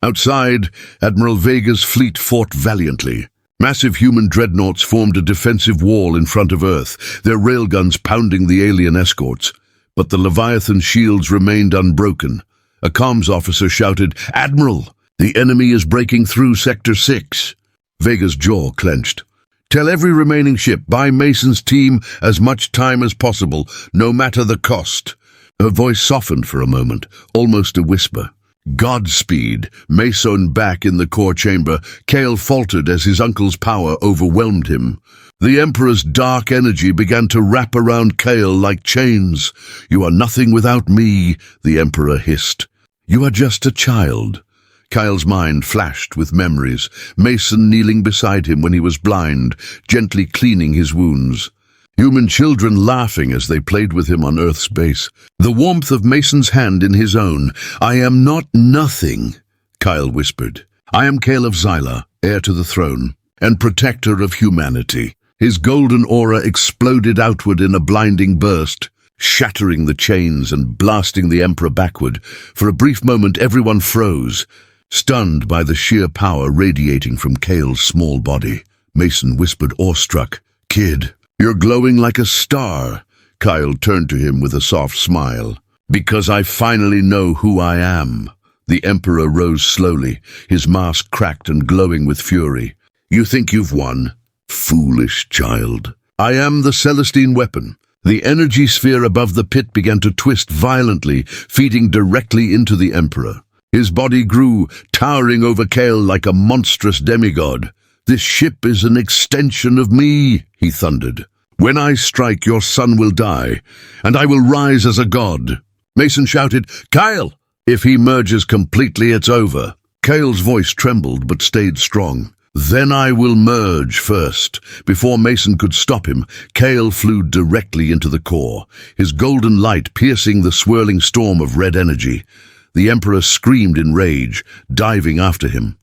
S1: Outside, Admiral Vega's fleet fought valiantly. Massive human dreadnoughts formed a defensive wall in front of Earth, their railguns pounding the alien escorts. But the Leviathan shields remained unbroken. A comms officer shouted, "Admiral, The enemy is breaking through Sector 6. Vega's jaw clenched. Tell every remaining ship, buy Mason's team as much time as possible, no matter the cost. Her voice softened for a moment, almost a whisper. Godspeed. Mason back in the core chamber, Kael faltered as his uncle's power overwhelmed him. The Emperor's dark energy began to wrap around Kael like chains. You are nothing without me, the Emperor hissed. You are just a child. Kael's mind flashed with memories, Mason kneeling beside him when he was blind, gently cleaning his wounds. Human children laughing as they played with him on Earth's base. The warmth of Mason's hand in his own. I am not nothing, Kael whispered. I am Kael of Xyla, heir to the throne, and protector of humanity. His golden aura exploded outward in a blinding burst, shattering the chains and blasting the Emperor backward. For a brief moment everyone froze, stunned by the sheer power radiating from Kael's small body. Mason whispered awestruck, Kid, you're glowing like a star. Kael turned to him with a soft smile. Because I finally know who I am. The Emperor rose slowly, his mask cracked and glowing with fury. You think you've won? Foolish child. I am the Celestine weapon. The energy sphere above the pit began to twist violently, feeding directly into the Emperor. His body grew, towering over Kael like a monstrous demigod. This ship is an extension of me, he thundered. When I strike, your son will die, and I will rise as a god. Mason shouted, Kael! If he merges completely, it's over. Kael's voice trembled but stayed strong. Then I will merge first. Before Mason could stop him, Kael flew directly into the core, his golden light piercing the swirling storm of red energy. The Emperor screamed in rage, diving after him.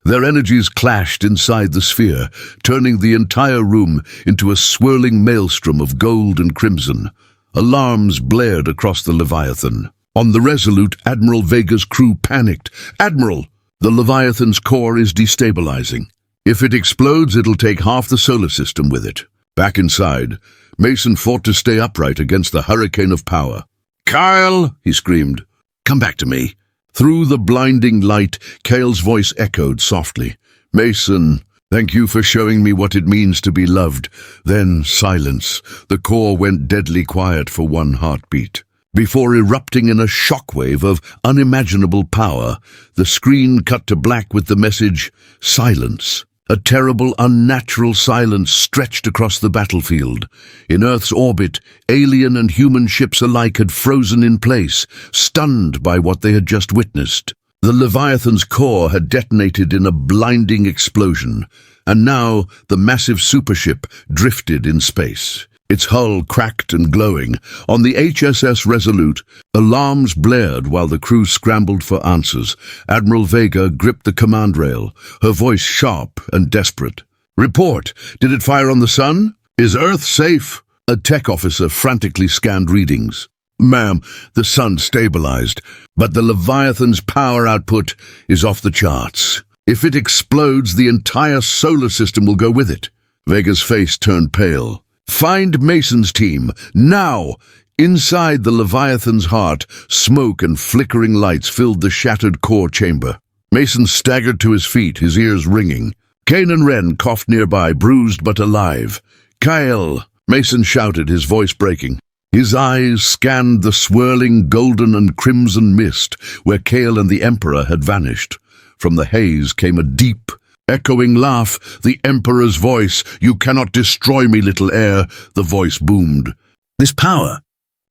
S1: Their energies clashed inside the sphere, turning the entire room into a swirling maelstrom of gold and crimson. Alarms blared across the Leviathan. On the Resolute, Admiral Vega's crew panicked. Admiral! The Leviathan's core is destabilizing. If it explodes, it'll take half the solar system with it. Back inside, Mason fought to stay upright against the hurricane of power. Kael! He screamed. Come back to me. Through the blinding light, Kael's voice echoed softly. Mason, thank you for showing me what it means to be loved. Then silence. The core went deadly quiet for one heartbeat. Before erupting in a shockwave of unimaginable power, the screen cut to black with the message, Silence. A terrible, unnatural silence stretched across the battlefield. In Earth's orbit, alien and human ships alike had frozen in place, stunned by what they had just witnessed. The Leviathan's core had detonated in a blinding explosion, and now the massive supership drifted in space. Its hull cracked and glowing. On the HSS Resolute, alarms blared while the crew scrambled for answers. Admiral Vega gripped the command rail, her voice sharp and desperate. Report! Did it fire on the sun? Is Earth safe? A tech officer frantically scanned readings. Ma'am, the sun stabilized, but the Leviathan's power output is off the charts. If it explodes, the entire solar system will go with it. Vega's face turned pale. Find Mason's team, now! Inside the Leviathan's heart, smoke and flickering lights filled the shattered core chamber. Mason staggered to his feet, his ears ringing. Kane and Wren coughed nearby, bruised but alive. Kael! Mason shouted, his voice breaking. His eyes scanned the swirling golden and crimson mist where Kael and the Emperor had vanished. From the haze came a deep, echoing laugh, the Emperor's voice. You cannot destroy me, little heir, the voice boomed. This power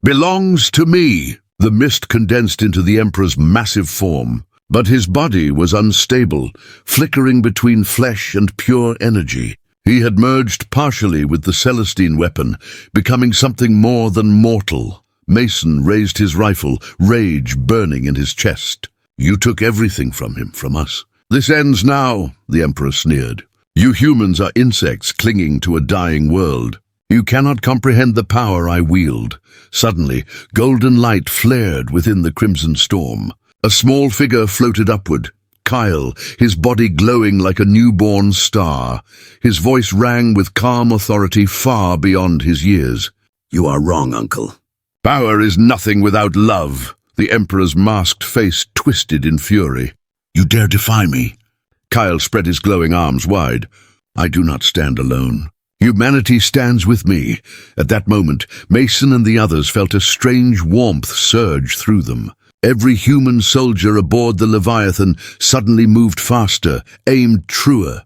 S1: belongs to me. The mist condensed into the Emperor's massive form, but his body was unstable, flickering between flesh and pure energy. He had merged partially with the Celestine weapon, becoming something more than mortal. Mason raised his rifle, rage burning in his chest. You took everything from him, from us. This ends now, the Emperor sneered. You humans are insects clinging to a dying world. You cannot comprehend the power I wield. Suddenly, golden light flared within the crimson storm. A small figure floated upward. Kael, his body glowing like a newborn star. His voice rang with calm authority far beyond his years. You are wrong, Uncle. Power is nothing without love. The Emperor's masked face twisted in fury. You dare defy me? Kael spread his glowing arms wide. I do not stand alone. Humanity stands with me. At that moment, Mason and the others felt a strange warmth surge through them. Every human soldier aboard the Leviathan suddenly moved faster, aimed truer.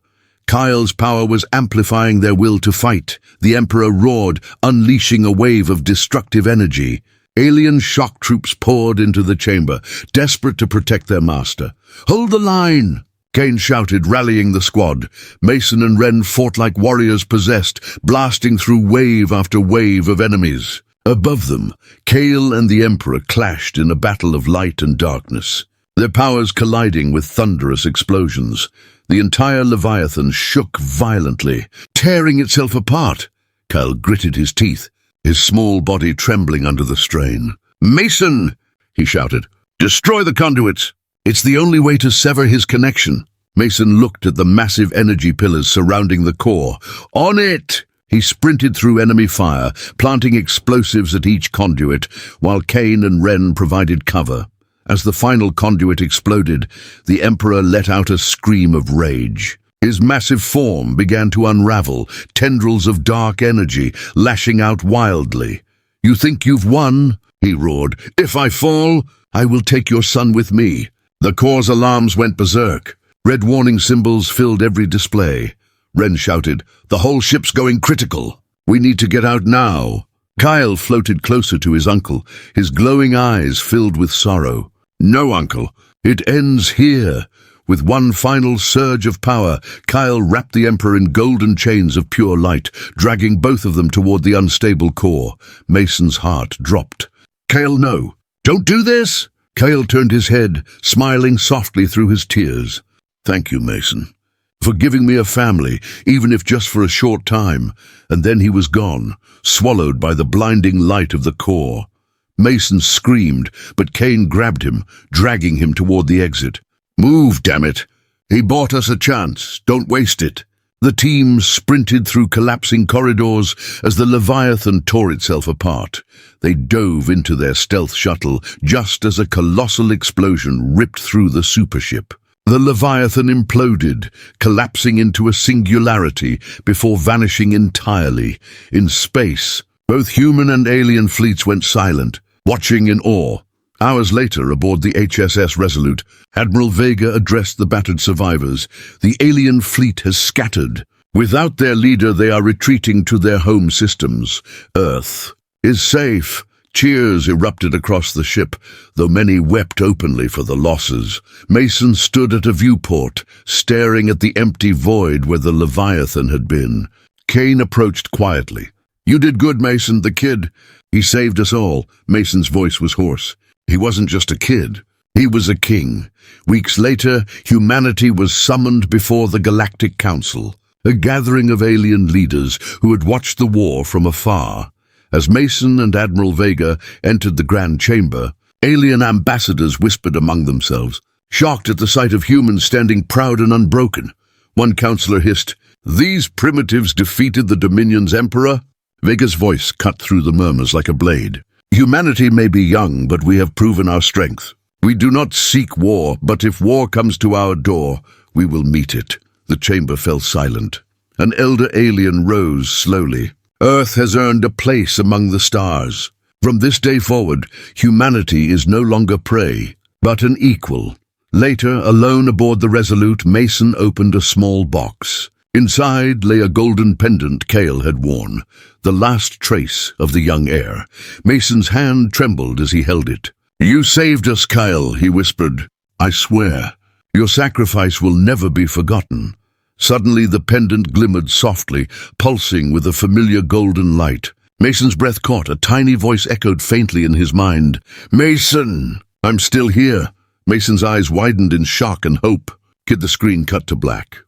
S1: Kael's power was amplifying their will to fight. The Emperor roared, unleashing a wave of destructive energy. Alien shock troops poured into the chamber, desperate to protect their master. "Hold the line!" Kael shouted, rallying the squad. Mason and Ren fought like warriors possessed, blasting through wave after wave of enemies. Above them, Kael and the Emperor clashed in a battle of light and darkness, their powers colliding with thunderous explosions. The entire Leviathan shook violently, tearing itself apart. Kael gritted his teeth, his small body trembling under the strain. "Mason!" he shouted. "Destroy the conduits! It's the only way to sever his connection." Mason looked at the massive energy pillars surrounding the core. "On it!" He sprinted through enemy fire, planting explosives at each conduit, while Kael and Ren provided cover. As the final conduit exploded, the Emperor let out a scream of rage. His massive form began to unravel, tendrils of dark energy lashing out wildly. "You think you've won?" he roared. "If I fall, I will take your son with me." The core's alarms went berserk. Red warning symbols filled every display. Ren shouted, "The whole ship's going critical. We need to get out now." Kael floated closer to his uncle, his glowing eyes filled with sorrow. "No, uncle. It ends here." With one final surge of power, Kael wrapped the Emperor in golden chains of pure light, dragging both of them toward the unstable core. Mason's heart dropped. "Kael, no. Don't do this!" Kael turned his head, smiling softly through his tears. "Thank you, Mason, for giving me a family, even if just for a short time." And then he was gone, swallowed by the blinding light of the core. Mason screamed, but Kael grabbed him, dragging him toward the exit. "Move, damn it! He bought us a chance. Don't waste it." The team sprinted through collapsing corridors as the Leviathan tore itself apart. They dove into their stealth shuttle just as a colossal explosion ripped through the supership. The Leviathan imploded, collapsing into a singularity before vanishing entirely. In space, both human and alien fleets went silent, watching in awe. Hours later, aboard the HSS Resolute, Admiral Vega addressed the battered survivors. "The alien fleet has scattered. Without their leader, they are retreating to their home systems. Earth is safe." Cheers erupted across the ship, though many wept openly for the losses. Mason stood at a viewport, staring at the empty void where the Leviathan had been. Kael approached quietly. "You did good, Mason, the kid. He saved us all." Mason's voice was hoarse. He wasn't just a kid. He was a king. Weeks later, humanity was summoned before the Galactic Council, a gathering of alien leaders who had watched the war from afar. As Mason and Admiral Vega entered the Grand Chamber, alien ambassadors whispered among themselves, shocked at the sight of humans standing proud and unbroken. One counselor hissed, "These primitives defeated the Dominion's Emperor?" Vega's voice cut through the murmurs like a blade. "Humanity may be young, but we have proven our strength. We do not seek war, but if war comes to our door, we will meet it." The chamber fell silent. An elder alien rose slowly. "Earth has earned a place among the stars. From this day forward, humanity is no longer prey, but an equal." Later, alone aboard the Resolute, Mason opened a small box. Inside lay a golden pendant Kael had worn, the last trace of the young heir. Mason's hand trembled as he held it. "You saved us, Kael," he whispered. "I swear, your sacrifice will never be forgotten." Suddenly the pendant glimmered softly, pulsing with a familiar golden light. Mason's breath caught. A tiny voice echoed faintly in his mind. "Mason! I'm still here." Mason's eyes widened in shock and hope. The screen cut to black.